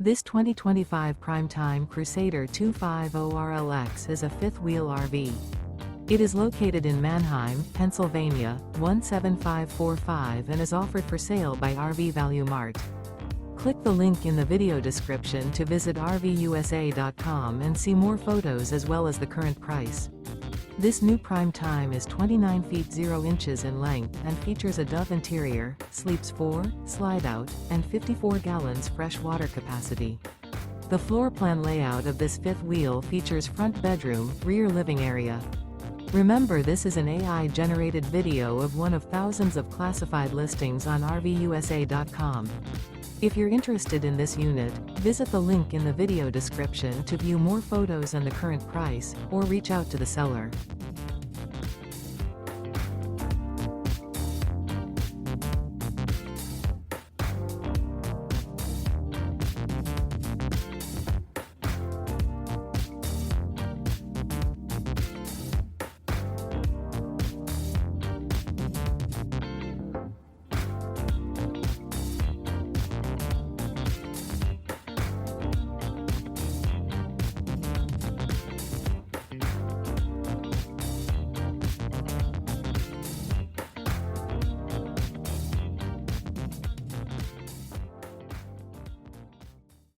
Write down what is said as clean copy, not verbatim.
This 2025 Prime Time Crusader 250RLX is a fifth-wheel RV. It is located in Manheim, Pennsylvania, 17545 and is offered for sale by RV Value Mart. Click the link in the video description to visit RVUSA.com and see more photos as well as the current price. This new Prime Time is 29 feet 0 inches in length and features a Dove interior, sleeps 4, Slideout, and 54 gallons fresh water capacity. The floor plan layout of this fifth wheel features front bedroom, rear living area. Remember, this is an AI-generated video of one of thousands of classified listings on RVUSA.com. If you're interested in this unit, visit the link in the video description to view more photos and the current price, or reach out to the seller.